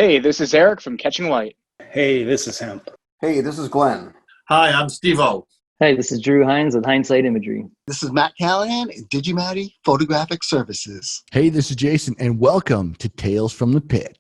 Hey, this is Eric from Catching Light. Hey, this is Hemp. Hey, this is Glenn. Hi, I'm Steve-O. Hey, this is Drew Hines with Hindsight Imagery. This is Matt Callahan at Digimatty Photographic Services. Hey, this is Jason, and welcome to Tales from the Pit.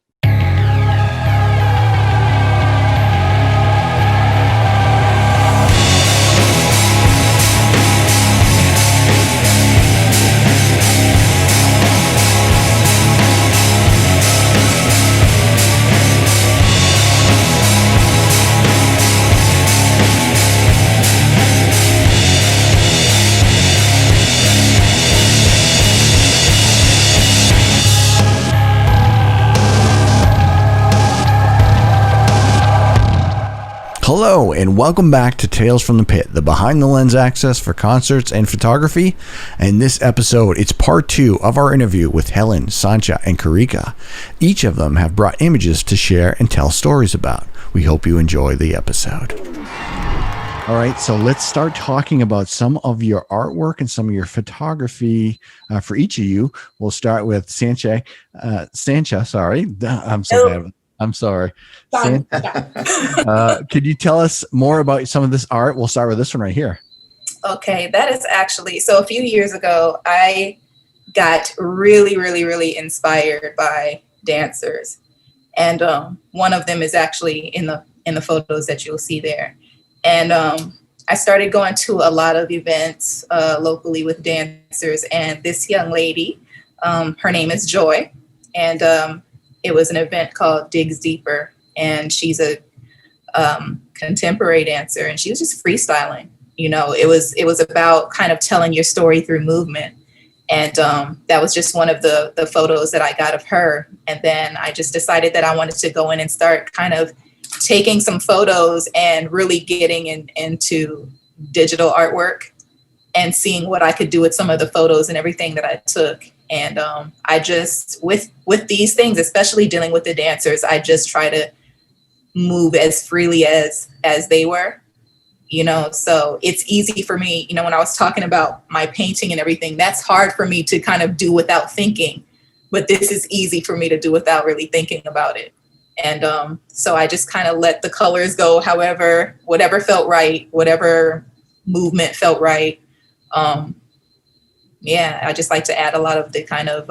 Hello, and welcome back to Tales from the Pit, the behind-the-lens access for concerts and photography. And this episode, it's part 2 of our interview with Helen, Sancha, and Kerika. Each of them have brought images to share and tell stories about. We hope you enjoy the episode. All right, so let's start talking about some of your artwork and some of your photography for each of you. We'll start with Sancha. Sorry. I'm so bad. I'm sorry. Could you tell us more about some of this art? We'll start with this one right here. Okay, that is actually, so a few years ago, I got really inspired by dancers. And one of them is actually in the photos that you'll see there. And I started going to a lot of events locally with dancers. And this young lady, her name is Joy. And it was an event called Digs Deeper, and she's a contemporary dancer, and she was just freestyling. You know, it was about kind of telling your story through movement, and that was just one of the photos that I got of her. And then I just decided that I wanted to go in and start kind of taking some photos and really getting into digital artwork and seeing what I could do with some of the photos and everything that I took. And I just, with these things, especially dealing with the dancers, I just try to move as freely as they were, you know. So it's easy for me, you know, when I was talking about my painting and everything, that's hard for me to kind of do without thinking. But this is easy for me to do without really thinking about it. And so I just kind of let the colors go, however, whatever felt right, whatever movement felt right. Yeah, I just like to add a lot of the kind of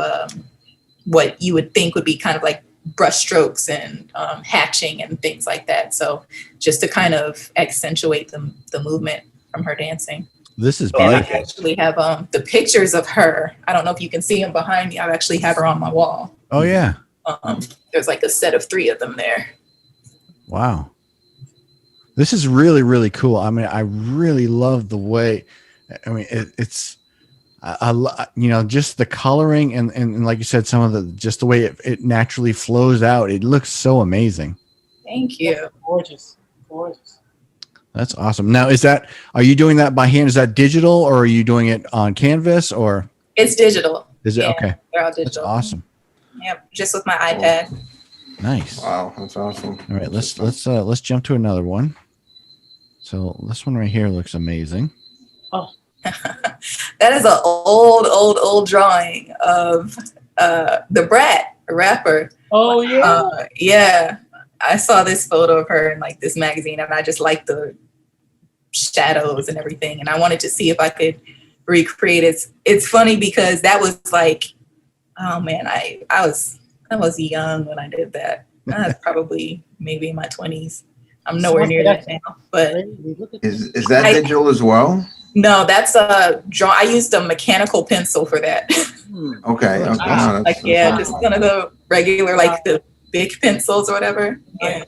what you would think would be kind of like brush strokes and hatching and things like that. So just to kind of accentuate the movement from her dancing. This is beautiful. beautiful. I actually have the pictures of her. I don't know if you can see them behind me. I actually have her on my wall. Oh, yeah. There's like a set of 3 of them there. Wow. This is really cool. I mean, I really love the way, I mean, it's, you know, just the coloring and like you said, some of the, just the way it naturally flows out. It looks so amazing. Thank you. Gorgeous. That's awesome. Now, are you doing that by hand? Is that digital, or are you doing it on canvas, or? It's digital. Is it? Yeah, okay. They're all digital. That's awesome. Yep. Just with my iPad. Nice. Wow, that's awesome. All right, let's jump to another one. So this one right here looks amazing. Oh. That is an old drawing of the Brat, a rapper. Oh yeah. Yeah. I saw this photo of her in like this magazine, and I just liked the shadows and everything. And I wanted to see if I could recreate it. It's funny because that was like, oh man, I was young when I did that. I was probably maybe in my 20s. I'm nowhere near that now. But is that digital as well? No, that's a draw. I used a mechanical pencil for that. Okay. Just one of the regular, like the big pencils or whatever. Yeah.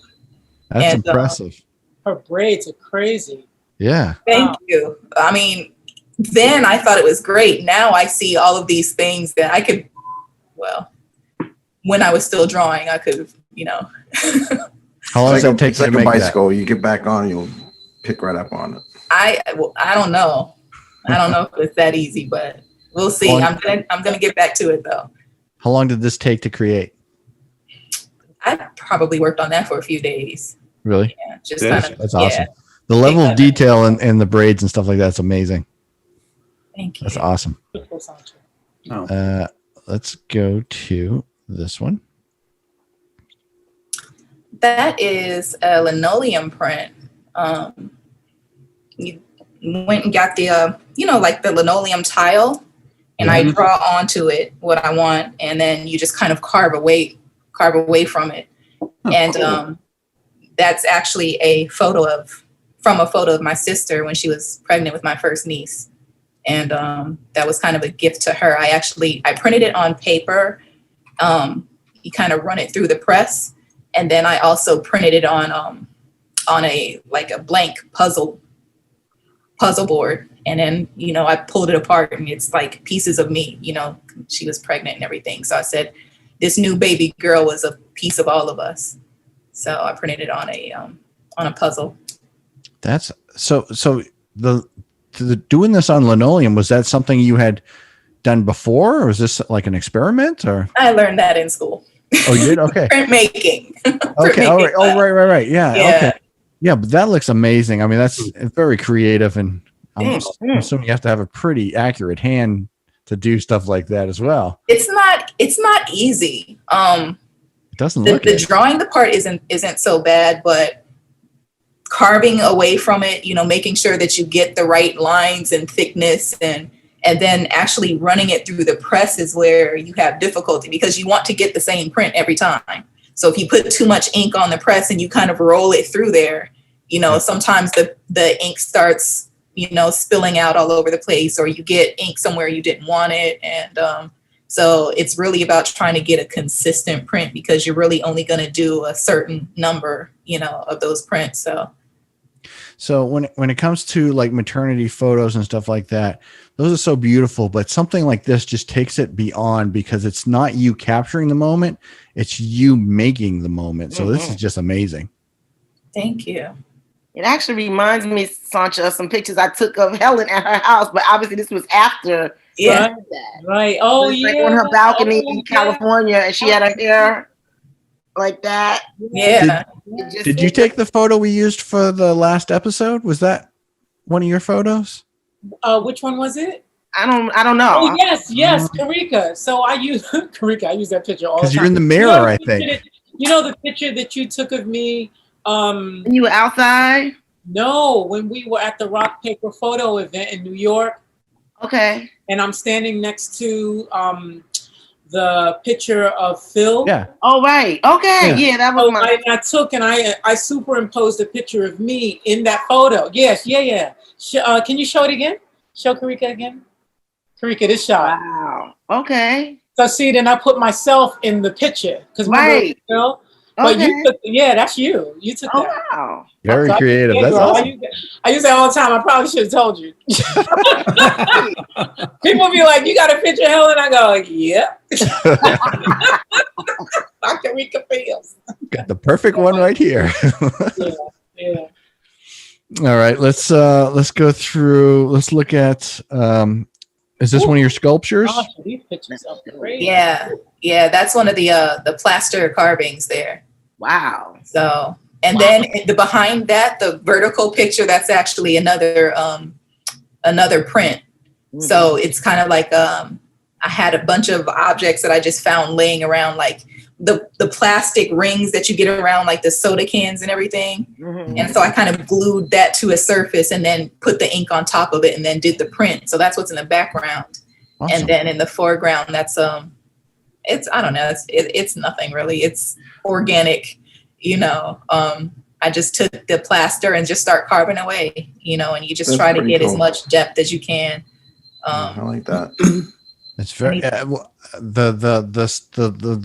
That's impressive. Her braids are crazy. Yeah. Thank you. I mean, then I thought it was great. Now I see all of these things that I could, well, when I was still drawing, I could have, you know. How long does it take to make a bicycle? That? You get back on, you'll pick right up on it. I don't know. I don't know if it's that easy, but we'll see. I'm gonna get back to it though. How long did this take to create? I probably worked on that for a few days. Really? Yeah, just kind of. That's awesome. The level of detail and the braids and stuff like that's amazing. Thank you. That's awesome. Oh. Let's go to this one. That is a linoleum print. You went and got the, like the linoleum tile, and I draw onto it what I want, and then you just kind of carve away from it. And cool. That's actually a photo of my sister when she was pregnant with my first niece. And that was kind of a gift to her. I printed it on paper. You kind of run it through the press. And then I also printed it on a blank puzzle board. And then, I pulled it apart, and it's like pieces of me, she was pregnant and everything. So I said, this new baby girl was a piece of all of us. So I printed it on a puzzle. That's so the doing this on linoleum, was that something you had done before, or was this like an experiment, or? I learned that in school. Oh, you did? Okay. Printmaking. Okay. All right. Oh, right. Yeah. Yeah. Okay. Yeah, but that looks amazing. I mean, that's very creative, and I'm assuming you have to have a pretty accurate hand to do stuff like that as well. It's not easy. It doesn't look the drawing the part isn't so bad, but carving away from it, making sure that you get the right lines and thickness, and then actually running it through the press is where you have difficulty, because you want to get the same print every time. So if you put too much ink on the press and you kind of roll it through there, sometimes the ink starts, spilling out all over the place, or you get ink somewhere you didn't want it. And so it's really about trying to get a consistent print, because you're really only going to do a certain number, of those prints. So when it comes to like maternity photos and stuff like that, those are so beautiful, but something like this just takes it beyond, because it's not you capturing the moment, it's you making the moment. So this is just amazing. Thank you. It actually reminds me, Sancha, of some pictures I took of Helen at her house, but obviously this was after. Yeah. Right. Oh, It was yeah. like on her balcony in California, and she had her hair like that. Yeah. Did you take the photo we used for the last episode? Was that one of your photos? Which one was it? I don't know. Oh, yes, Kerika. So I use Kerika. I use that picture all the time. Because you're in the mirror, I think. The picture that you took of me. When you were outside? No, when we were at the rock paper photo event in New York. Okay. And I'm standing next to the picture of Phil. Yeah. Oh, right. Okay. Yeah, that was my. I took and I superimposed a picture of me in that photo. Yes. Yeah. Can you show it again? Show Kerika again. Kerika, this shot. Wow. Okay. So see, then I put myself in the picture, because Right. Phil. But Okay. you took, that's you. You took Oh, that. wow. Very So creative. I That's awesome. use that all the time. I probably should have told you. People be like, "You got a picture of Helen?" I go, "Yeah." Kerika Fields. Got the perfect one right here. Yeah. All right, let's go through. Let's look at. Is this one of your sculptures? Gosh, these pictures are great. Yeah. That's one of the plaster carvings there. Wow. So, and then behind that, the vertical picture, that's actually another print. Mm-hmm. So it's kind of like I had a bunch of objects that I just found laying around, like the plastic rings that you get around like the soda cans and everything. Mm-hmm. And so I kind of glued that to a surface and then put the ink on top of it and then did the print. So that's what's in the background. Awesome. And then in the foreground, that's it's, I don't know, it's nothing really. It's organic, I just took the plaster and just start carving away, and you just That's try to pretty get as cool. much depth as you can. I like that. It's very the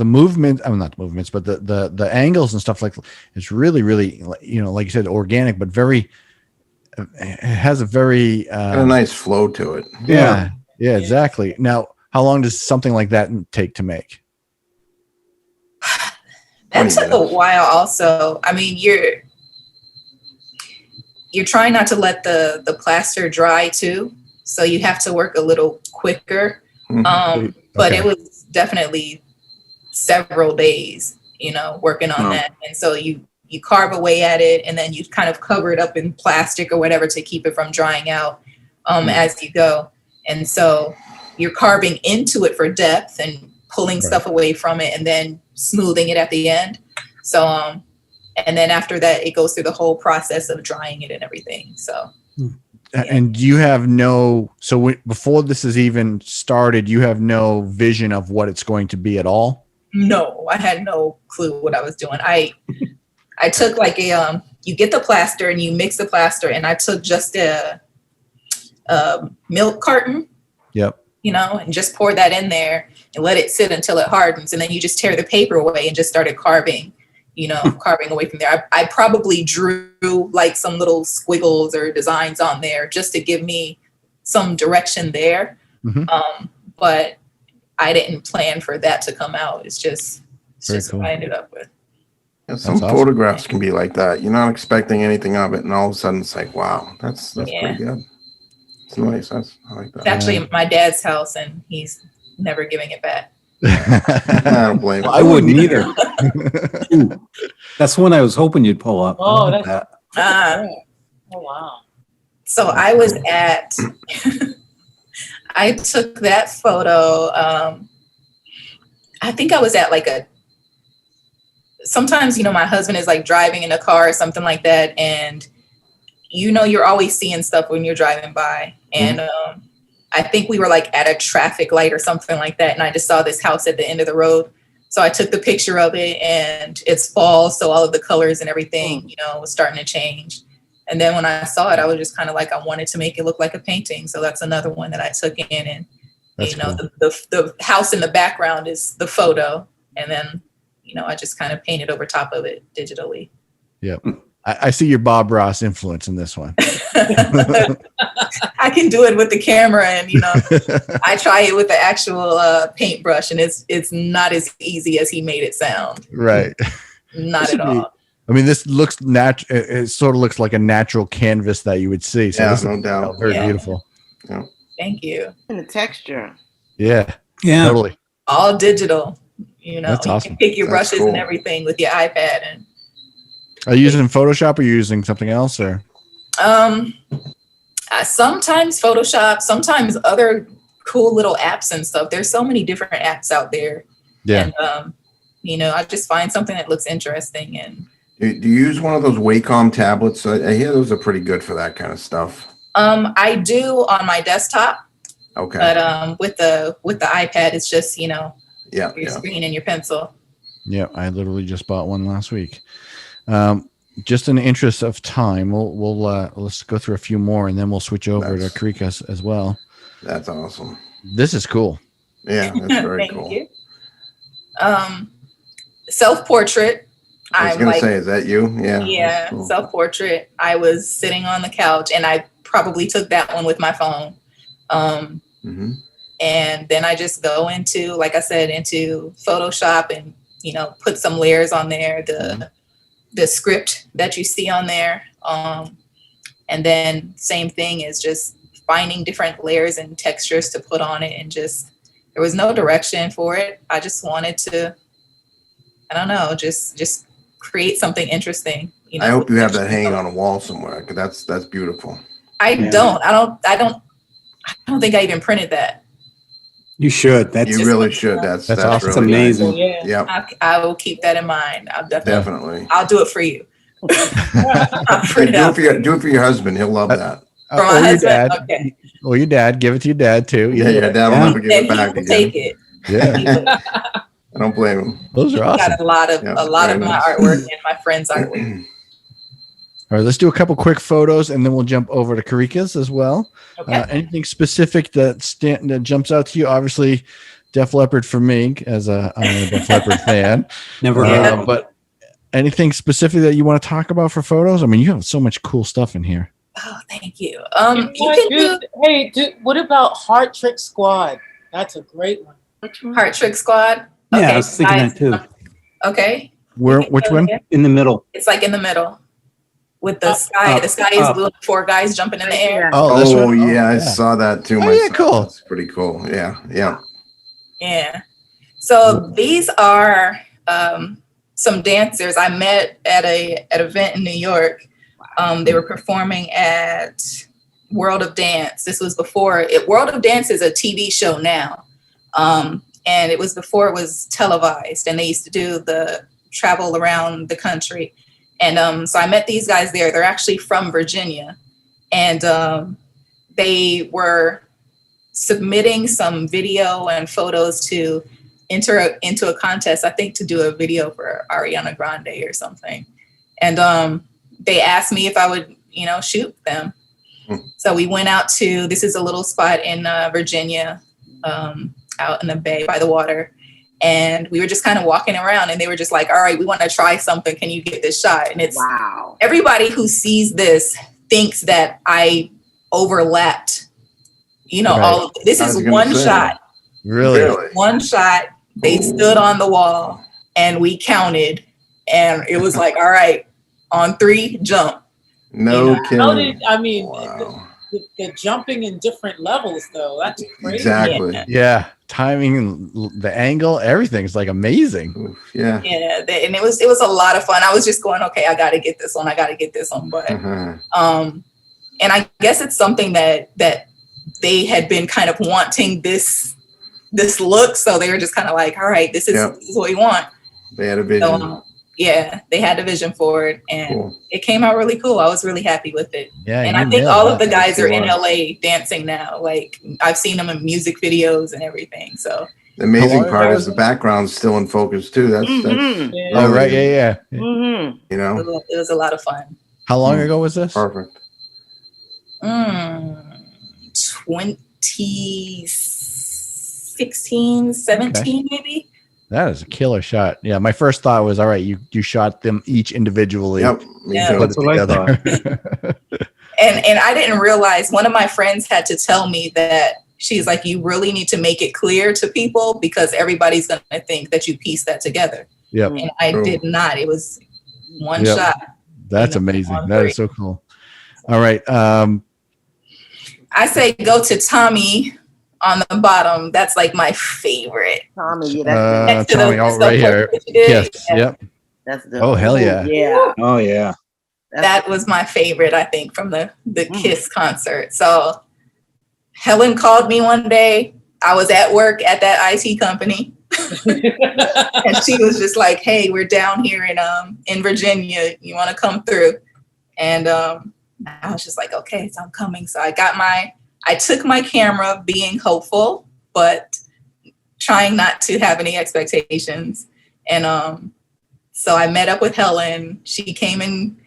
movement. I mean, not the movements, but the angles and stuff like it's really, really, like you said, organic, but very. It has a very Got a nice flow to it. yeah, exactly. Now, how long does something like that take to make? That took a while also. I mean, you're trying not to let the plaster dry too. So you have to work a little quicker. But Okay. it was definitely several days, working on that. And so you carve away at it and then you kind of cover it up in plastic or whatever to keep it from drying out as you go. And so you're carving into it for depth and pulling stuff away from it and then smoothing it at the end. So And then after that, it goes through the whole process of drying it and everything. So. And you have before this is even started, you have no vision of what it's going to be at all? No, I had no clue what I was doing. I took like you get the plaster and you mix the plaster, and I took just a milk carton. Yep. And just pour that in there and let it sit until it hardens. And then you just tear the paper away and just started carving, carving away from there. I probably drew like some little squiggles or designs on there just to give me some direction there. Mm-hmm. But I didn't plan for that to come out. It's just cool. what I ended up with. Yeah, some That's awesome. photographs can be like that. You're not expecting anything of it, and all of a sudden it's like, wow, that's pretty good. It's nice. I like that. It's actually at my dad's house, and he's never giving it back. I don't blame him. I wouldn't either. That's one I was hoping you'd pull up. Oh, that's Oh, wow. So I was at, I took that photo. I think I was at like sometimes, my husband is like driving in a car or something like that. And, you're always seeing stuff when you're driving by. And I think we were like at a traffic light or something like that. And I just saw this house at the end of the road. So I took the picture of it, and it's fall. So all of the colors and everything, was starting to change. And then when I saw it, I was just kind of like, I wanted to make it look like a painting. So that's another one that I took in. And, That's cool. the house in the background is the photo. And then, I just kind of painted over top of it digitally. Yep. I see your Bob Ross influence in this one. I can do it with the camera, and I try it with the actual paintbrush, and it's not as easy as he made it sound. Right. Not at all. I mean, this looks natural. It sort of looks like a natural canvas that you would see. So this no is doubt. very beautiful. Yeah. Thank you. And the texture. Yeah. Yeah. Totally. All digital. That's you awesome. can pick your That's brushes cool. and everything with your iPad. And Are you using Photoshop or are you using something else, or? Sometimes Photoshop, sometimes other cool little apps and stuff. There's so many different apps out there. Yeah. And, I just find something that looks interesting. And Do you use one of those Wacom tablets? I hear those are pretty good for that kind of stuff. I do on my desktop, Okay. but with the iPad, it's just your Yeah. screen and your pencil. Yeah. I literally just bought one last week. Just in the interest of time, we'll let's go through a few more, and then we'll switch over to Kerika as well. That's awesome. This is cool. Yeah, that's very Thank cool. you. Self-portrait. I was going to say, is that you? Yeah. Yeah, Cool. self-portrait. I was sitting on the couch, and I probably took that one with my phone. Mm-hmm. And then I just go into, like I said, into Photoshop and, put some layers on there, the script that you see on there. And then same thing is just finding different layers and textures to put on it, and just, there was no direction for it. I just wanted to, I don't know, just create something interesting. I hope you have that hanging on a wall somewhere, because that's beautiful. I don't think I even printed that. You should. That's You really should. That's That's awesome. It's really nice. amazing. Yeah. Yep, I will keep that in mind. I'll definitely. I'll do it for you. I'll print it Do out. it for your husband. He'll love that. For my or your husband? dad. Okay. Or your dad. Give it to your dad too. Yeah, your dad will Yeah. never give And it he back will again. take it. Yeah. I don't blame him. Those are awesome. Got a lot of Yeah, my very nice. artwork and my friends' artwork. All right, let's do a couple quick photos, and then we'll jump over to Kerika's as well. Okay. Anything specific that jumps out to you? Obviously, Def Leppard for me, as I'm a Def Leppard fan. Never heard of But anything specific that you want to talk about for photos? I mean, you have so much cool stuff in here. Oh, thank you. You can do What about Heart Trick Squad? That's a great one. Heart Trick Squad. Yeah, Okay, I was thinking that too. Okay. Which one? In the middle. It's like in the middle with the sky. up, The sky is up. blue. 4 guys jumping in the air. Oh, this Oh, one? yeah, I saw that too. Oh, yeah, myself. cool. That's pretty cool. Yeah, yeah. Yeah. So these are some dancers I met at an event in New York. They were performing at World of Dance. This was before World of Dance is a TV show now. And it was before it was televised, and they used to do the travel around the country. And so I met these guys there. They're actually from Virginia. And they were submitting some video and photos to enter into a contest, I think to do a video for Ariana Grande or something. And they asked me if I would, shoot them. So we went out to, this is a little spot in Virginia, out in the bay by the water. And we were just kind of walking around and they were just like, all right, we want to try something. Can you get this shot? And it's Wow. Everybody who sees this thinks that I overlapped, Right. all of this I was is gonna one say. shot, Really? one shot. They stood on the wall and we counted and it was like, all right, on 3, jump. No How kidding. did, I mean, Wow. the jumping in different levels though, that's crazy. Exactly. Yeah. Timing and the angle, everything's like amazing. Oof, yeah. Yeah, and it was a lot of fun. I was just going, okay, I got to get this one. I got to get this one. But Uh-huh. and I guess it's something that they had been kind of wanting this look, so they were just kind of like, all right, this is what we want. They had a vision. So yeah, they had a vision for it, and Cool. it came out really cool. I was really happy with it. Yeah. And you I think nailed all that. of the guys are in Sure. LA dancing now. Like I've seen them in music videos and everything. So The amazing How long part ago is was the it? background's still in focus too. That's Mhm. Yeah. Oh, right. Yeah. Mhm. you know, it was a lot of fun. How long ago was this? perfect. 2016, 17 maybe. That is a killer shot. Yeah. My first thought was, all right, you shot them each individually. Yep. Me Yeah. too. Put it That's what I together. And I didn't realize, one of my friends had to tell me that she's like, you really need to make it clear to people because everybody's going to think that you pieced that together. Yep. And I True. did not. It was one Yep. shot. That's on amazing. That three. is so cool. All right. I say go to Tommy on the bottom. That's like my favorite. Tommy, yeah, that's Next to Tommy, the oh, right here. that you did. Yes. Yeah. Yep. that's the Oh, hell yeah. Yeah. Oh, yeah. That was my favorite, I think, from the Kiss concert. So Helen called me one day. I was at work at that IT company. And she was just like, hey, we're down here in Virginia. You want to come through? And I was just like, okay, so I'm coming. So I took my camera being hopeful, but trying not to have any expectations. And so I met up with Helen. She came in,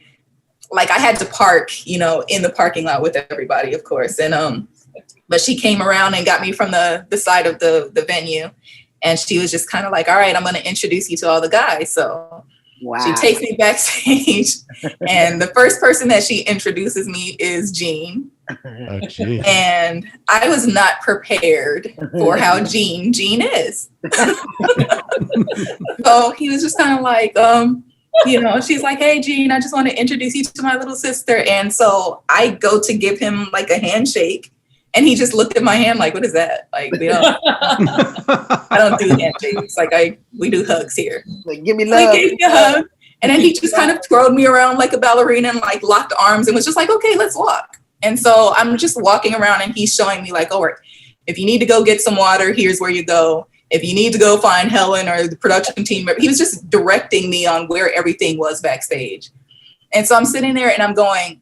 like I had to park, in the parking lot with everybody, of course. And but she came around and got me from the side of the venue. And she was just kind of like, all right, I'm going to introduce you to all the guys. So Wow. she takes me backstage. And the first person that she introduces me is Jean. Oh, geez. And I was not prepared for how Jean is. So he was just kind of like, she's like, hey, Jean, I just want to introduce you to my little sister. And so I go to give him like a handshake. And he just looked at my hand like, what is that? Like, I don't do handshakes. Like we do hugs here. Like, give me So he love. gave me a hug. And then he just kind of twirled me around like a ballerina and like locked arms and was just like, okay, let's walk. And so I'm just walking around and he's showing me like, oh, if you need to go get some water, here's where you go. If you need to go find Helen or the production team, he was just directing me on where everything was backstage. And so I'm sitting there and I'm going,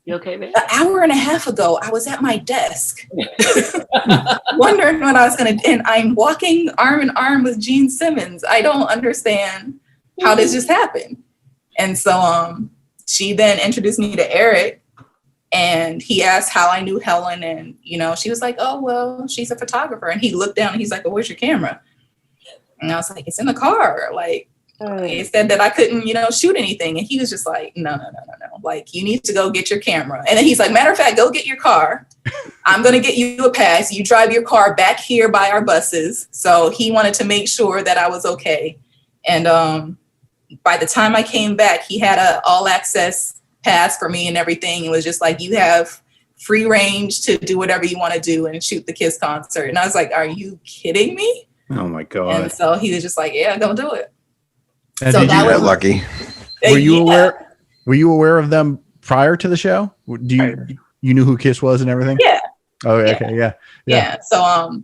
You okay, man? an hour and a half ago, I was at my desk wondering what I was going to do. And I'm walking arm in arm with Gene Simmons. I don't understand how this just happened. And so she then introduced me to Eric. And he asked how I knew Helen. And, she was like, oh, well, she's a photographer. And he looked down and he's like, well, where's your camera? And I was like, it's in the car. Like, he said that I couldn't, shoot anything. And he was just like, no. Like, you need to go get your camera. And then he's like, matter of fact, go get your car. I'm going to get you a pass. You drive your car back here by our buses. So he wanted to make sure that I was okay. And by the time I came back, he had a all access pass for me and everything. It was just like, you have free range to do whatever you want to do and shoot the Kiss concert. And I was like, are you kidding me? Oh, my God. And so he was just like, yeah, go do it. And So did that you, That was- lucky. were you Yeah. aware? Were you aware of them prior to the show? You knew who Kiss was and everything? Yeah. Oh, Yeah. okay. Yeah. Yeah. So,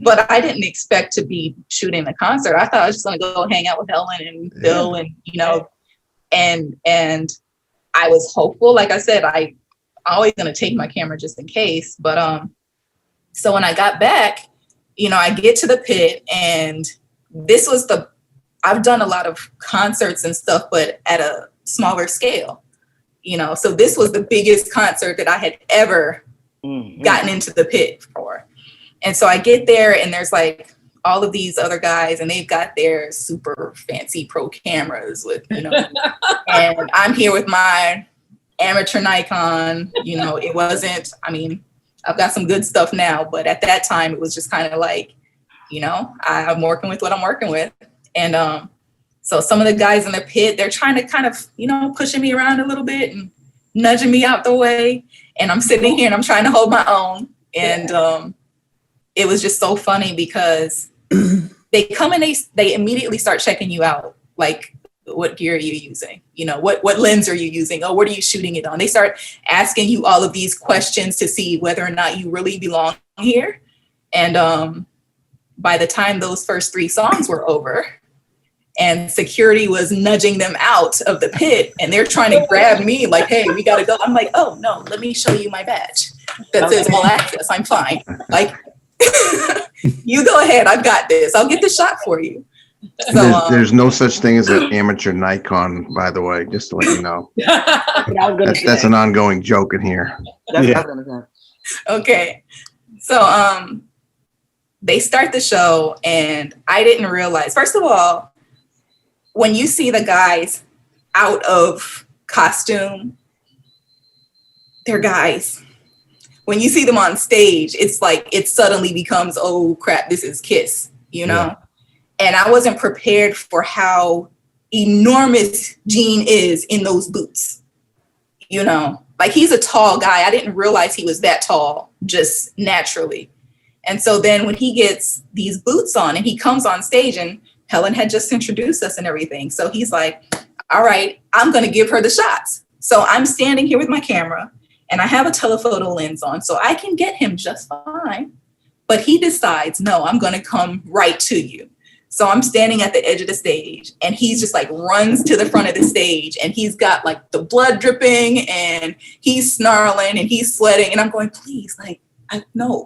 but I didn't expect to be shooting the concert. I thought I was just going to go hang out with Helen and Bill and, and I was hopeful. Like I said, I always gonna take my camera just in case. But so when I got back, I get to the pit, and this was I've done a lot of concerts and stuff, but at a smaller scale, so this was the biggest concert that I had ever gotten into the pit for. And so I get there, and there's like all of these other guys, and they've got their super fancy pro cameras with, and I'm here with my amateur Nikon. It wasn't, I've got some good stuff now, but at that time it was just kind of like, I'm working with what I'm working with. And so some of the guys in the pit, they're trying to kind of, pushing me around a little bit and nudging me out the way. And I'm sitting here and I'm trying to hold my own. And it was just so funny because they come and they immediately start checking you out. Like, what gear are you using? What lens are you using? Oh, what are you shooting it on? They start asking you all of these questions to see whether or not you really belong here. And by the time those first 3 songs were over and security was nudging them out of the pit and they're trying to grab me like, hey, we got to go. I'm like, oh no, let me show you my badge that says all access. I'm fine. Like, you go ahead. I've got this. I'll get the shot for you. So, there's no such thing as an amateur Nikon, by the way, just to let you know. That's an ongoing joke in here. Okay. So they start the show, and I didn't realize, first of all, when you see the guys out of costume, they're guys. When you see them on stage, it's like it suddenly becomes, oh crap, this is Kiss, Yeah. And I wasn't prepared for how enormous Gene is in those boots. Like, he's a tall guy. I didn't realize he was that tall just naturally. And so then when he gets these boots on and he comes on stage, and Helen had just introduced us and everything. So he's like, all right, I'm going to give her the shots. So I'm standing here with my camera and I have a telephoto lens on, so I can get him just fine. But he decides, no, I'm going to come right to you. So I'm standing at the edge of the stage, and he's just like runs to the front of the stage, and he's got like the blood dripping, and he's snarling and he's sweating. And I'm going, please, like, no,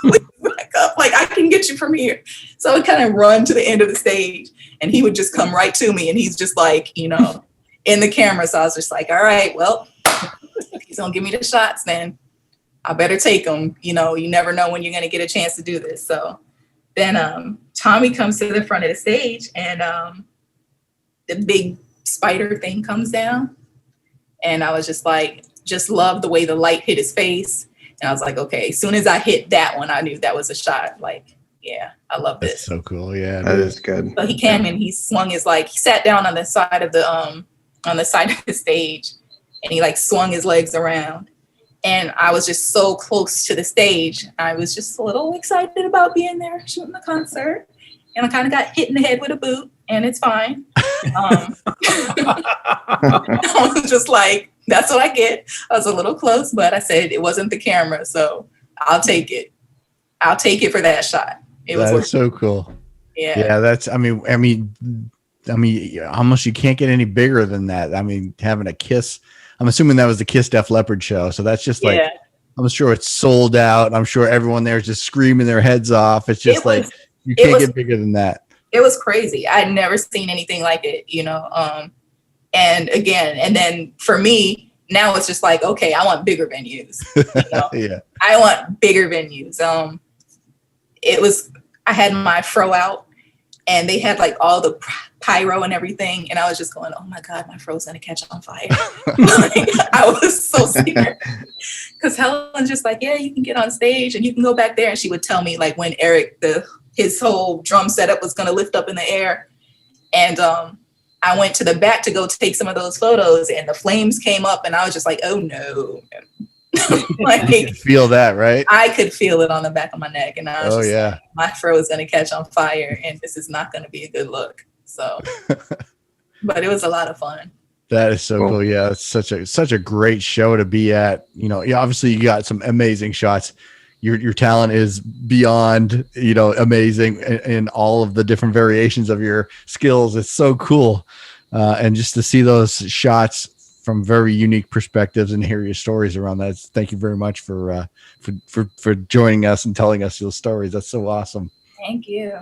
please back up. Like, I can get you from here. So I kind of run to the end of the stage, and he would just come right to me, and he's just like, in the camera. So I was just like, all right, well, if he's gonna give me the shots, then I better take them. You never know when you're gonna get a chance to do this. So then Tommy comes to the front of the stage, and the big spider thing comes down. And I was just like, just loved the way the light hit his face. And I was like, okay, as soon as I hit that one, I knew that was a shot. Like, yeah, I love this. That's so cool. Yeah, that is good. So he came and he swung he sat down on the side of the stage, and he like swung his legs around. And I was just so close to the stage. I was just a little excited about being there shooting the concert. And I kind of got hit in the head with a boot, and it's fine. I was just like, that's what I get. I was a little close, but I said it wasn't the camera, so I'll take it. I'll take it for that shot. That's so cool. Yeah. Yeah, that's, I mean, almost you can't get any bigger than that. I mean, having a Kiss, I'm assuming that was the Kiss Def Leppard show. So that's just like, I'm sure it's sold out. I'm sure everyone there is just screaming their heads off. It's just you can't get bigger than that. It was crazy. I'd never seen anything like it, and then for me, now it's just like, okay, I want bigger venues. Yeah. I want bigger venues. I had my fro out, and they had like all the pyro and everything. And I was just going, oh my God, my fro's going to catch on fire. I was so scared. Because Helen's just like, yeah, you can get on stage and you can go back there. And she would tell me like when Eric, his whole drum setup was going to lift up in the air. And I went to the back to go take some of those photos, and the flames came up, and I was just like, oh no. Like, you could feel that, right? I could feel it on the back of my neck, and I was like, my fro is going to catch on fire, and this is not going to be a good look. So, but it was a lot of fun. That is so cool. Yeah, it's such a great show to be at. Obviously you got some amazing shots. Your talent is beyond, amazing in all of the different variations of your skills. It's so cool. and just to see those shots from very unique perspectives and hear your stories around that. Thank you very much for joining us and telling us those stories. That's so awesome. Thank you.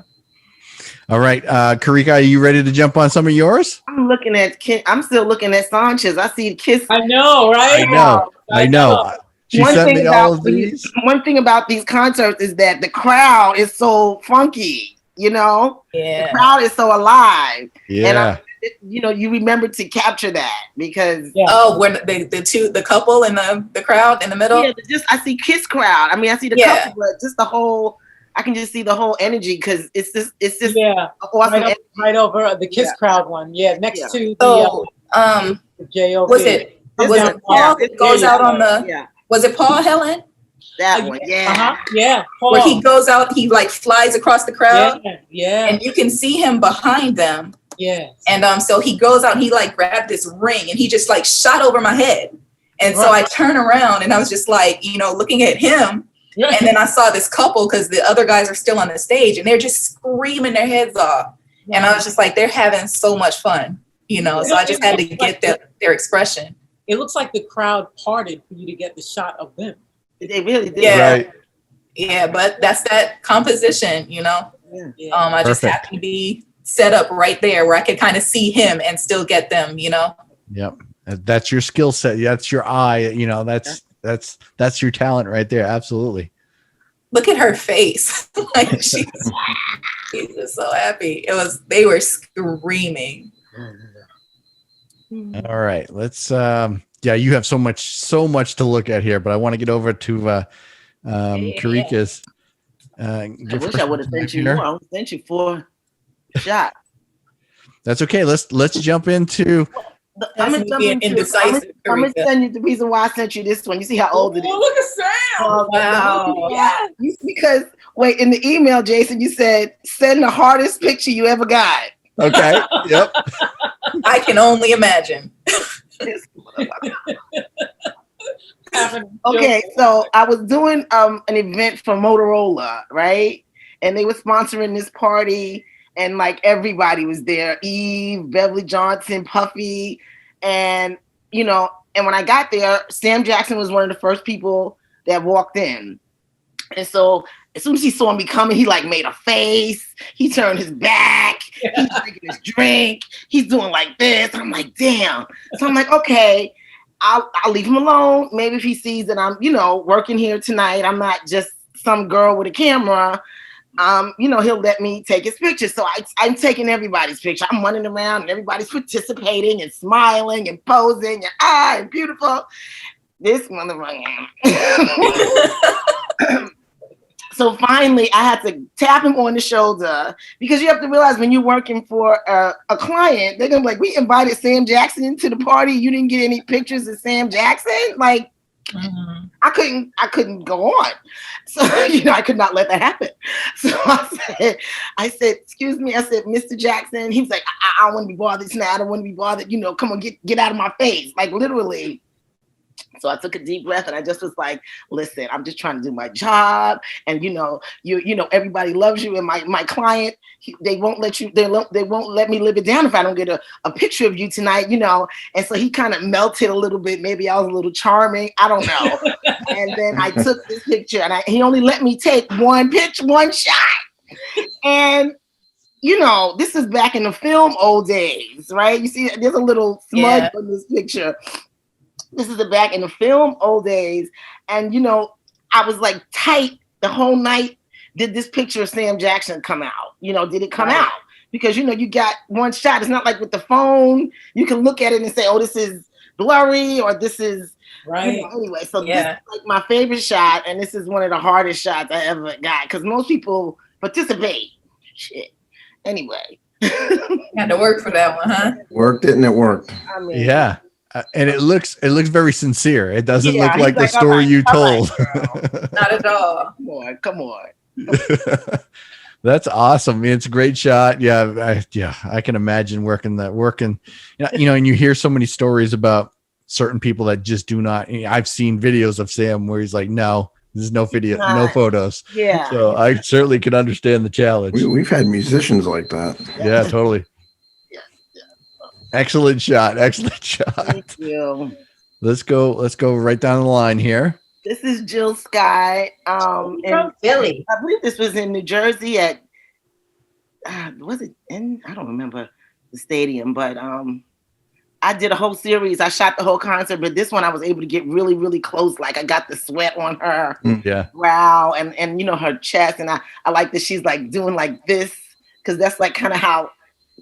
All right, Kerika, are you ready to jump on some of yours? I'm still looking at Sancha's. I see the kiss. I know, right? I know. She sent me all of these. One thing about these concerts is that the crowd is so funky, you know? Yeah. The crowd is so alive. Yeah. And you remember to capture that because when the couple and the crowd in the middle. Yeah, I see kiss crowd. I mean, I see the couple, but just the whole. I can just see the whole energy because it's just awesome. Right over the kiss crowd one. Yeah, next to the J.O.B. Was it Paul that goes out on the? Yeah. Was it Paul, Helen? That one, yeah. Yeah, Paul. Where he goes out, he like flies across the crowd. Yeah. And you can see him behind them. Yeah. And so he goes out and he like grabbed this ring and he just like shot over my head. And so I turn around and I was just like, looking at him. And then I saw this couple because the other guys are still on the stage and they're just screaming their heads off. And I was just like, they're having so much fun, so I just had to get their expression. It looks like the crowd parted for you to get the shot of them. They really did. Yeah. Right. Yeah, but that's that composition, I just happened to be set up right there where I could kind of see him and still get them, Yep. That's your skill set. That's your eye. That's your talent right there. Absolutely. Look at her face. Like she's just so happy. They were screaming. All right. Let's you have so much to look at here, but I want to get over to Kerika's. I wish I would have sent you more. I would have sent you 4 shots. That's okay. Let's jump into. I'm gonna send you the reason why I sent you this one. You see how old it is. Oh, look at Sam. Oh, wow. Yeah. Because in the email, Jason, you said send the hardest picture you ever got. Okay. Yep. I can only imagine. Okay, so I was doing an event for Motorola, right? And they were sponsoring this party, and like everybody was there. Eve, Beverly Johnson, Puffy, and and when I got there, Sam Jackson was one of the first people that walked in. And so as soon as he saw me coming, he like made a face. He turned his back. He's drinking his drink. He's doing like this. I'm like, damn. So I'm like, okay, I'll leave him alone. Maybe if he sees that I'm, working here tonight, I'm not just some girl with a camera. He'll let me take his picture. So I'm taking everybody's picture. I'm running around and everybody's participating and smiling and posing and beautiful. This motherfucker. So finally, I had to tap him on the shoulder because you have to realize when you're working for a client, they're gonna be like, we invited Sam Jackson to the party. You didn't get any pictures of Sam Jackson. Like, I couldn't go on. So, I could not let that happen. So I said, excuse me. I said, Mr. Jackson. He was like, I don't want to be bothered tonight. I don't want to be bothered. Come on, get out of my face. Like literally. So I took a deep breath and I just was like, listen, I'm just trying to do my job. And, everybody loves you. And my client, they won't let me live it down if I don't get a picture of you tonight, And so he kind of melted a little bit. Maybe I was a little charming. I don't know. And then I took this picture and he only let me take one shot. And, this is back in the film old days, right? You see, there's a little smudge on this picture. This is back in the film old days. And, I was like tight the whole night. Did this picture of Sam Jackson come out? Did it come out? Because, you got one shot. It's not like with the phone. You can look at it and say, oh, this is blurry or this is right. Anyway, so this is like my favorite shot. And this is one of the hardest shots I ever got because most people participate. Shit. Anyway. Had to work for that one, huh? Worked it and it worked. I mean, yeah. And it looks very sincere. It doesn't look like the story you told. Not at all. Come on. That's awesome. It's a great shot. Yeah, I can imagine working. And you hear so many stories about certain people that just do not. I've seen videos of Sam where he's like, no, there's no video, no photos. Yeah. So I certainly can understand the challenge. We've had musicians like that. Yeah, totally. Excellent shot. Excellent shot. Thank you. Let's go right down the line here. This is Jill Sky. From And Philly. I believe this was in New Jersey at, was it in? I don't remember the stadium, but I did a whole series. I shot the whole concert, but this one I was able to get really, really close. Like I got the sweat on her brow and you know, her chest. And I like that she's like doing like this, because that's like kind of how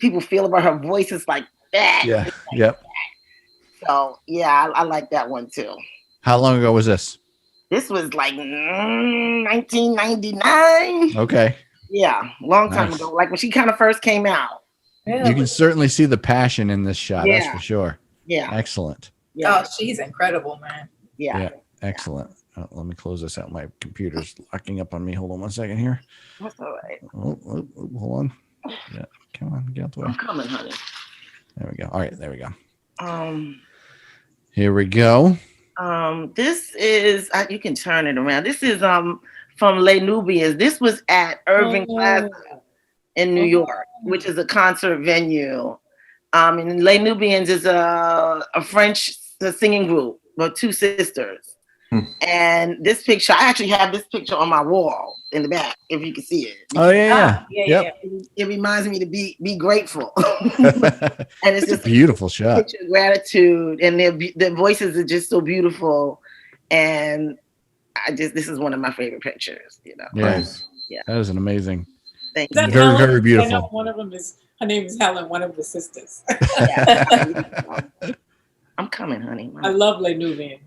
people feel about her voice. Is like that. Yeah. Like Yep. that. So yeah, I like that one too. How long ago was this? This was like 1999. Okay. Yeah, long time Nice. ago. Like when she kind of first came out. You can certainly see the passion in this shot. That's Yeah. for sure. Yeah. Excellent. Yeah. Oh, she's incredible, man. Yeah. Yeah. Excellent. Let me close this out. My computer's locking up on me. Hold on one second here. That's all right. Oh, hold on. Yeah. Come on. Get out the way. I'm coming, honey. There we go. All right. There we go. Um, Here we go. This is you can turn it around. This is from Les Nubians. This was at Irving Plaza in New York, which is a concert venue. And Les Nubians is a French singing group, but two sisters. And this picture, I actually have this picture on my wall in the back, if you can see it. Oh yeah. Yeah. It reminds me to be grateful. Yep. And it's It's a just beautiful shot. picture of gratitude, and their voices are just so beautiful. And this is one of my favorite pictures, you know. Yeah. Nice. That is an amazing. Thank Is that you. Very, Helen? very beautiful. I know one of them is, her name is Helen, one of the sisters. I'm coming, honey. I love Les Nubians.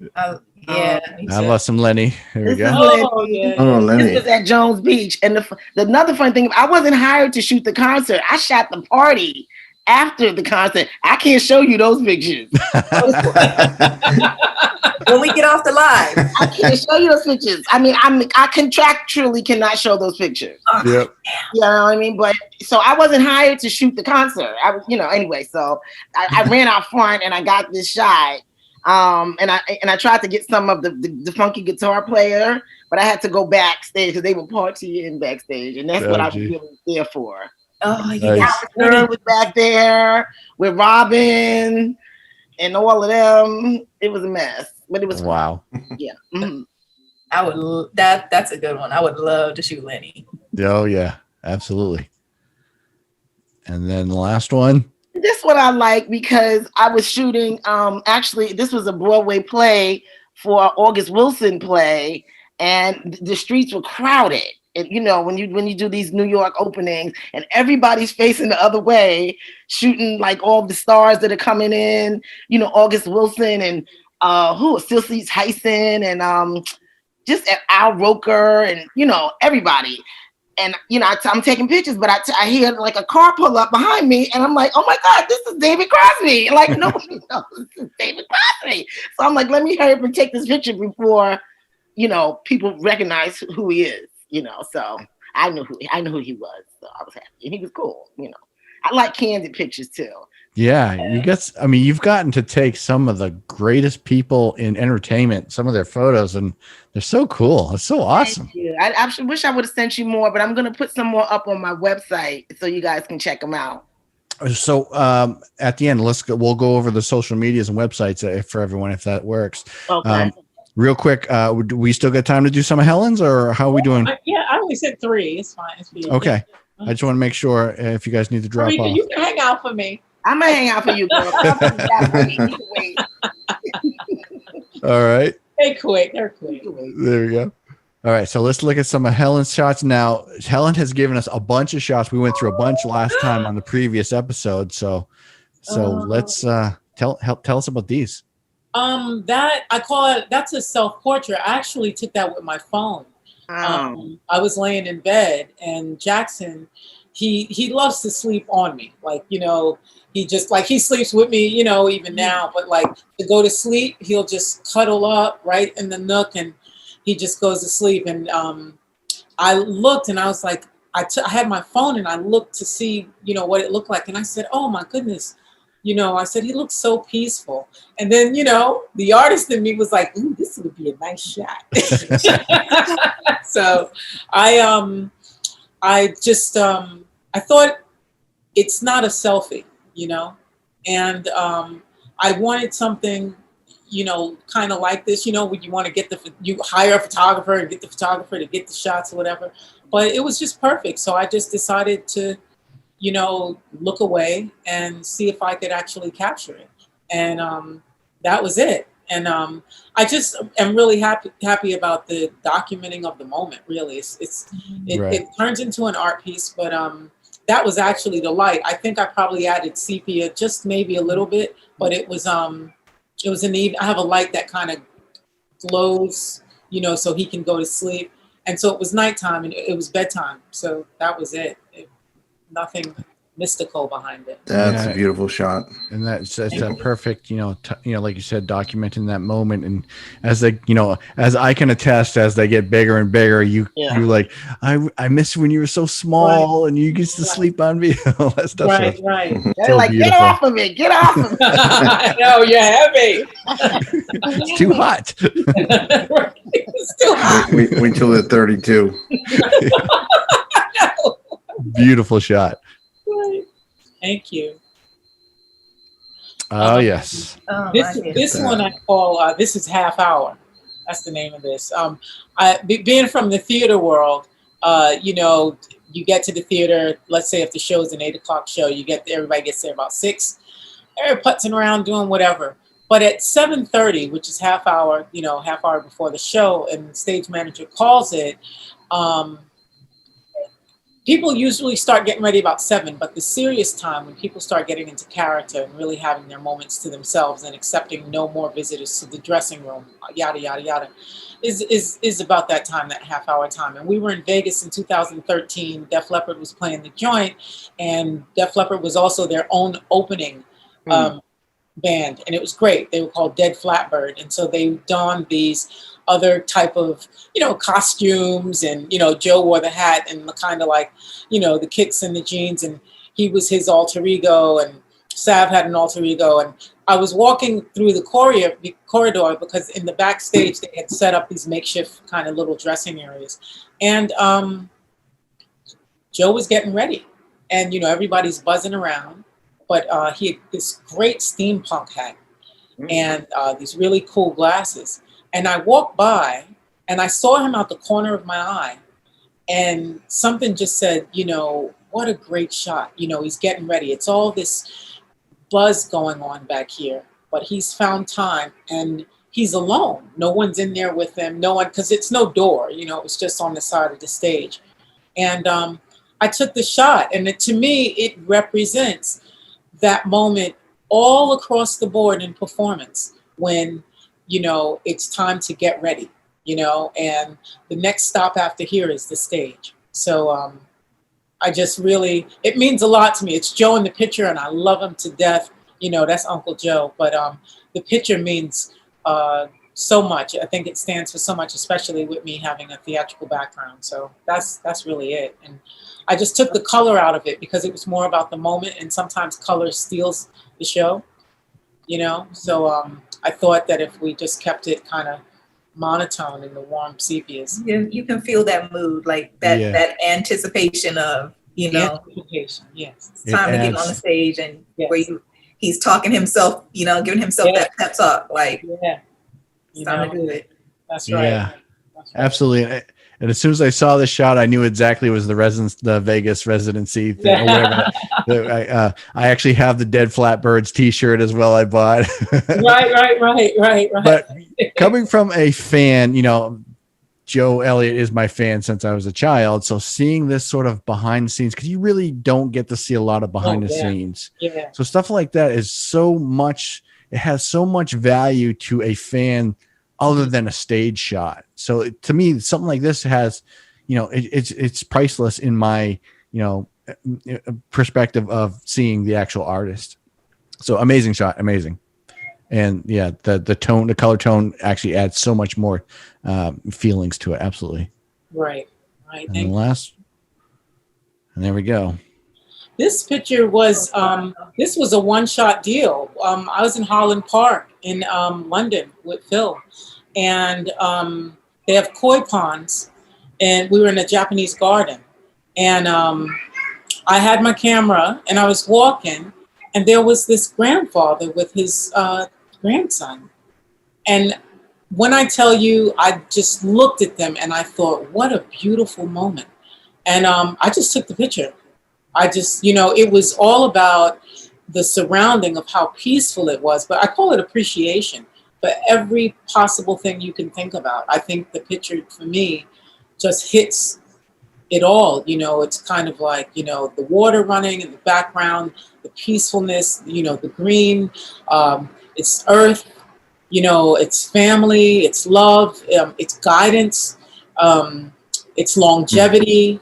Yeah. me How too. about some Lenny? Here we This is go. Oh, yeah. Oh, Lenny. This was at Jones Beach, and another fun thing, I wasn't hired to shoot the concert. I shot the party after the concert. I can't show you those pictures. When we get off the live. I can't show you those pictures. I mean, I contractually cannot show those pictures. Yep. You know what I mean? But so I wasn't hired to shoot the concert. I was, anyway. So I ran out front and I got this shot. And I tried to get some of the funky guitar player, but I had to go backstage because they were partying backstage, and that's what I was really there for. Oh, Nice. yeah. Stern was back there with Robin and all of them. It was a mess, but it was fun. Wow. Yeah. Mhm. I would that's a good one. I would love to shoot Lenny. Oh yeah. Absolutely. And then the last one. This one I like because I was shooting. Actually, this was a Broadway play for an August Wilson play, and the streets were crowded. And when you do these New York openings, and everybody's facing the other way, shooting like all the stars that are coming in. August Wilson and Cecily Tyson and just Al Roker and everybody. And I'm taking pictures, but I hear like a car pull up behind me, and I'm like, "Oh my God, this is David Crosby!" And like, no, this is David Crosby. So I'm like, "Let me hurry up and take this picture before, people recognize who he is." So I knew who he was. So I was happy, and he was cool. I like candid pictures too. Yeah, you've gotten to take some of the greatest people in entertainment, some of their photos, and they're so cool. It's so awesome. Thank you. I wish I would have sent you more, but I'm gonna put some more up on my website so you guys can check them out. So at the end, we'll go over the social medias and websites for everyone if that works. Okay. Real quick, do we still get time to do some of Helen's, or how are we doing? Yeah, I only said 3. It's fine. It's fine. Okay. I just want to make sure if you guys need to drop Rika, off. you can hang out for me. I'm gonna hang out for you, girl. Wait. All right. They're quick. They're quick. There we go. All right. So let's look at some of Helen's shots now. Helen has given us a bunch of shots. We went through a bunch last time on the previous episode. So let's tell us about these. That I call it. That's a self-portrait. I actually took that with my phone. I was laying in bed, and Jackson, he loves to sleep on me. Like, he just he sleeps with me, even now, but like to go to sleep, he'll just cuddle up right in the nook and he just goes to sleep. And I looked and I was like, I had my phone and I looked to see, what it looked like. And I said, oh my goodness. I said, he looks so peaceful. And then, the artist in me was like, ooh, this would be a nice shot. So I thought it's not a selfie, And I wanted something, you know, kind of like this, you know, when you want to get you hire a photographer and get the photographer to get the shots or whatever. But it was just perfect. So I just decided to, you know, look away and see if I could actually capture it. And that was it. And I just am really happy about the documenting of the moment, really. It turns into an art piece, but that was actually the light. I think I probably added sepia just maybe a little bit, but it was in the evening. I have a light that kind of glows, you know, so he can go to sleep. And so it was nighttime and it was bedtime. So that was it. Nothing mystical behind it. That's a beautiful shot. And that's a perfect, you know, like you said, documenting that moment. And as they, you know, as I can attest, as they get bigger and bigger, you're like, I miss when you were so small and you used to sleep on me. All that stuff. Right. They're like, beautiful. Get off of me. Get off of me. I know, you're heavy. It's too hot. It's too hot. Wait till they're 32. Beautiful shot. Thank you. Oh, yes. This one I call, this is Half Hour. That's the name of this. Being from the theater world, you know, you get to the theater, let's say if the show's an 8 o'clock show, everybody gets there about 6. They're putzing around doing whatever. But at 7:30, which is half hour, you know, half hour before the show, and the stage manager calls it, people usually start getting ready about 7, but the serious time when people start getting into character and really having their moments to themselves and accepting no more visitors to the dressing room, yada, yada, yada, is about that time, that half hour time. And we were in Vegas in 2013. Def Leppard was playing the joint, and Def Leppard was also their own opening band. And it was great. They were called Dead Flatbird. And so they donned these other type of, you know, costumes, and, you know, Joe wore the hat and the kind of like, you know, the kicks and the jeans, and he was his alter ego, and Sav had an alter ego. And I was walking through the corridor because in the backstage they had set up these makeshift kind of little dressing areas, and Joe was getting ready, and, you know, everybody's buzzing around, but he had this great steampunk hat and these really cool glasses. And I walked by and I saw him out the corner of my eye, and something just said, you know, what a great shot. You know, he's getting ready. It's all this buzz going on back here, but he's found time and he's alone. No one's in there with him. No one, because it's no door, you know, it was just on the side of the stage. And I took the shot, and to me, it represents that moment all across the board in performance when, you know, it's time to get ready, you know, and the next stop after here is the stage. So I just really, it means a lot to me. It's Joe in the picture, and I love him to death. You know, that's Uncle Joe, but the picture means so much. I think it stands for so much, especially with me having a theatrical background. So that's really it. And I just took the color out of it because it was more about the moment, and sometimes color steals the show, you know? So I thought that if we just kept it kind of monotone in the warm sepias. You can feel that mood, like that anticipation of, you know, anticipation, yes. It's time to get on the stage, and where he's talking himself, you know, giving himself that pep talk, like, it's time to do it. That's right. Yeah, that's right. Absolutely. And as soon as I saw the shot, I knew exactly it was the Vegas residency thing. Or whatever. I actually have the Dead Flatbirds T-shirt as well. I bought. Right. But coming from a fan, you know, Joe Elliott is my fan since I was a child. So seeing this sort of behind the scenes, because you really don't get to see a lot of behind the scenes. Yeah. So stuff like that is so much. It has so much value to a fan, other than a stage shot. So to me, something like this has, you know, it's priceless in my, you know, perspective of seeing the actual artist. So amazing shot, amazing. And yeah, the tone, the color tone actually adds so much more feelings to it. Absolutely. Right. And there we go. This picture was, this was a one-shot deal. I was in Holland Park in London with Phil, and they have koi ponds, and we were in a Japanese garden. And I had my camera, and I was walking, And there was this grandfather with his grandson. And when I tell you, I just looked at them and I thought, what a beautiful moment. And I just took the picture. I just, it was all about the surrounding of how peaceful it was, but I call it appreciation for every possible thing you can think about. I think the picture for me just hits it all. It's kind of like, the water running in the background, the peacefulness, the green, it's earth, it's family, it's love, it's guidance, it's longevity.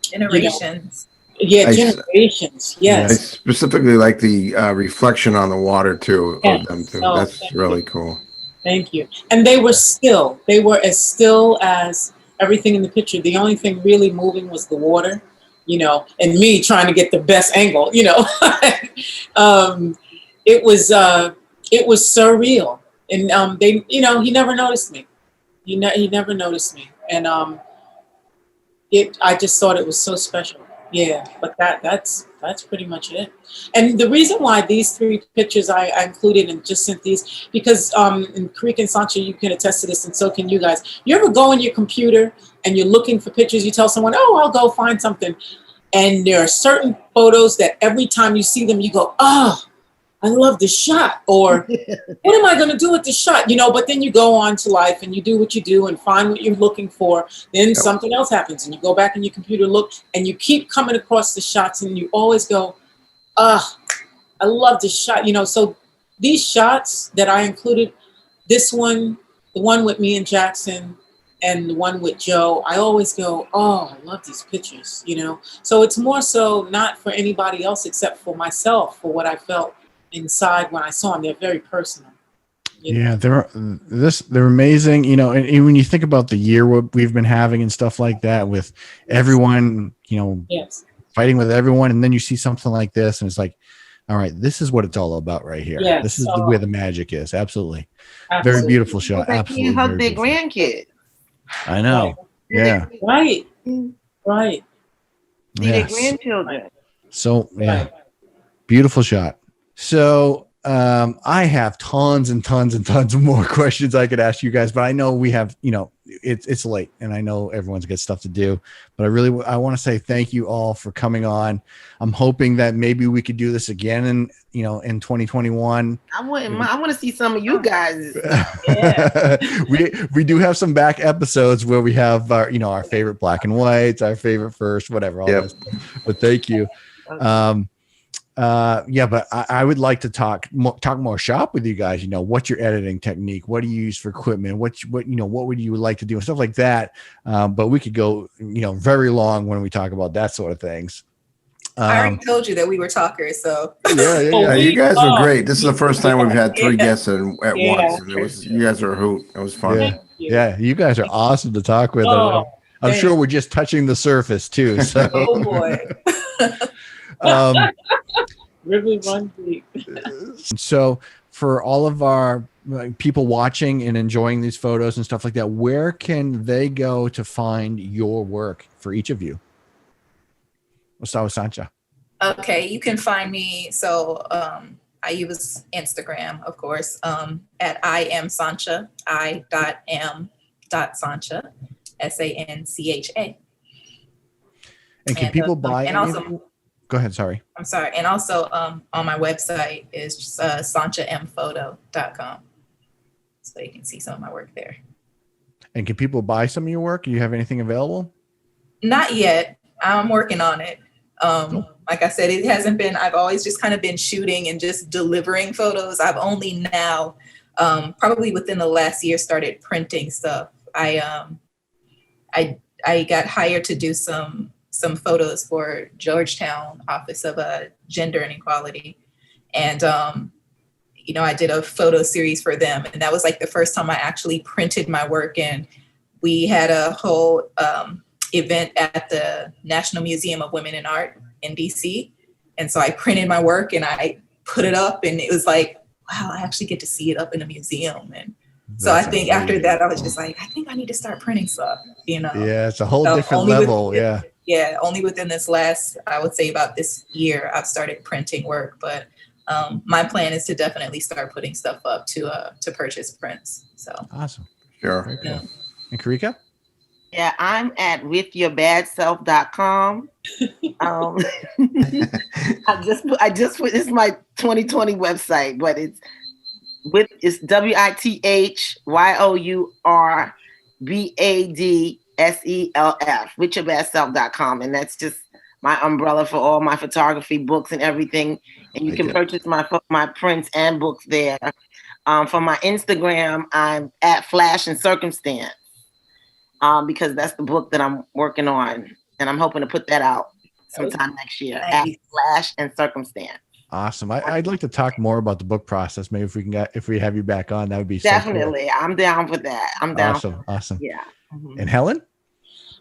Generations. Generations. Yes. I specifically like the reflection on the water too of them too. Oh, That's really cool. Thank you. And they were still. They were as still as everything in the picture. The only thing really moving was the water, and me trying to get the best angle. It was surreal. And they, he never noticed me. He never noticed me. And I just thought it was so special. Yeah, but that's pretty much it. And the reason why these 3 pictures I included and just sent these, because in Kerika and Sancha, you can attest to this, and so can you guys. You ever go on your computer and you're looking for pictures, you tell someone, oh, I'll go find something. And there are certain photos that every time you see them, you go, oh, I love this shot, or what am I going to do with this shot? But then you go on to life and you do what you do and find what you're looking for. Then something else happens and you go back in your computer, look, and you keep coming across the shots and you always go, I love this shot. So these shots that I included, this one, the one with me and Jackson, and the one with Joe, I always go, oh, I love these pictures, So it's more so not for anybody else except for myself, for what I felt inside when I saw them. They're very personal. Yeah, they're amazing. And when you think about the year what we've been having and stuff like that, with everyone, yes, fighting with everyone, and then you see something like this, and it's like, all right, this is what it's all about right here. Yes. This is where the magic is. Absolutely. Very beautiful shot. Absolutely. They hug their grandkid. I know. Yeah. Right. Right. See their grandchildren. So yeah, beautiful shot. So I have tons and tons and tons of more questions I could ask you guys, but I know we have, it's late and I know everyone's got stuff to do, but I want to say thank you all for coming on. I'm hoping that maybe we could do this again in 2021. I want to see some of you guys. Yeah. we do have some back episodes where we have our, our favorite black and whites, our favorite first, whatever. All this. But thank you. But I would like to talk more shop with you guys. What's your editing technique? What do you use for equipment? What would you like to do and stuff like that? But we could go, very long when we talk about that sort of things. I already told you that we were talkers, so yeah. You guys were great. This is the first time we've had 3 guests at once, and you guys are a hoot. It was fun. Yeah, you guys are awesome to talk with. I'm sure we're just touching the surface too. So. Oh boy. Really run deep. So for all of our people watching and enjoying these photos and stuff like that, where can they go to find your work for each of you? We'll start with Sancha. Okay, you can find me. So I use Instagram, of course, at I am Sancha, I.am.Sancha, SANCHA. And can people buy? And also, go ahead. Sorry. I'm sorry. And also on my website is sanchamfoto.com. So you can see some of my work there. And can people buy some of your work? Do you have anything available? Not yet. I'm working on it. Like I said, it hasn't been, I've always just kind of been shooting and just delivering photos. I've only now, probably within the last year, started printing stuff. I got hired to do some photos for Georgetown Office of Gender and Equality. And, I did a photo series for them. And that was like the first time I actually printed my work. And we had a whole event at the National Museum of Women in Art in DC. And so I printed my work and I put it up, and it was like, wow, I actually get to see it up in a museum. And so I think after that, I was just like, I think I need to start printing stuff, Yeah, it's a whole different level. Yeah. Yeah, only within this last, I would say about this year, I've started printing work, but my plan is to definitely start putting stuff up to purchase prints. So Awesome. Sure. Very cool. Yeah. And Kerika? Yeah, I'm at withyourBadSelf.com. I just put this is my 2020 website, but it's WITHYOURBADSELF, withyourBadSelf.com, and that's just my umbrella for all my photography books and everything. And you can purchase my prints and books there. For my Instagram, I'm at Flash and Circumstance, because that's the book that I'm working on, and I'm hoping to put that out sometime next year. At Flash and Circumstance. Awesome. I'd like to talk more about the book process. Maybe if we have you back on, that would be definitely. So cool. I'm down for that. I'm down. Awesome. Yeah. Mm-hmm. And Helen?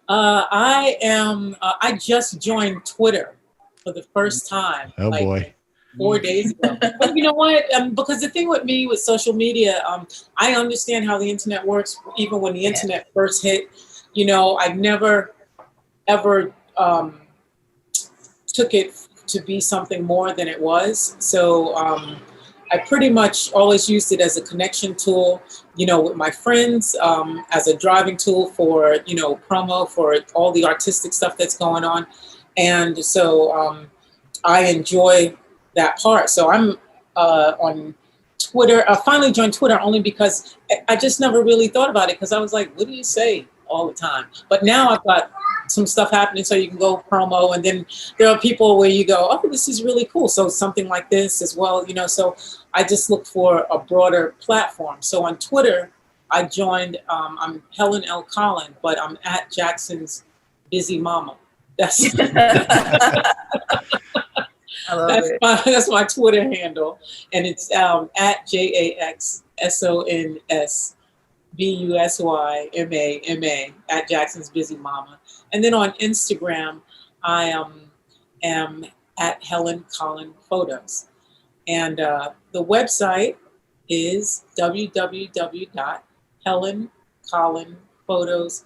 I just joined Twitter for the first time. Oh boy. 4 days ago. But you know what? Because the thing with me with social media, I understand how the internet works. Even when the internet first hit, I never ever took it to be something more than it was. So I pretty much always used it as a connection tool, with my friends, as a driving tool for, promo for all the artistic stuff that's going on. And so I enjoy that part. So I'm on Twitter. I finally joined Twitter only because I just never really thought about it, because I was like, what do you say all the time? But now I've got some stuff happening, so you can go promo, and then there are people where you go, oh, this is really cool. So something like this as well, so I just look for a broader platform. So on Twitter, I joined, I'm Helen L. Collen, but I'm at Jackson's Busy Mama. That's that's my Twitter handle, and it's at JAXSONSBUSYMAMA at Jackson's Busy Mama. And then on Instagram, I am at Helen Collen Photos, and the website is www.helencollenphotos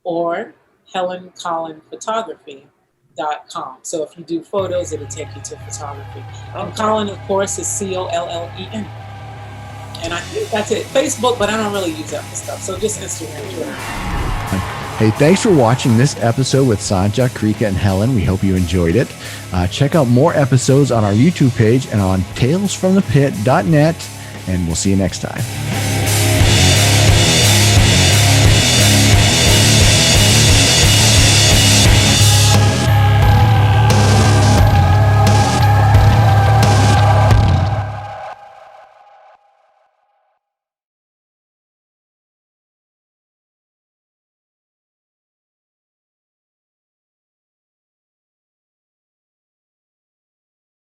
or helencollenphotography.com. So if you do photos, it'll take you to photography. And Collen, of course, is COLLEN. And I think that's it. Facebook, but I don't really use that for stuff. So just Instagram, Twitter. Hey, thanks for watching this episode with Sancha, Kerika, and Helen. We hope you enjoyed it. Check out more episodes on our YouTube page and on talesfromthepit.net, and we'll see you next time.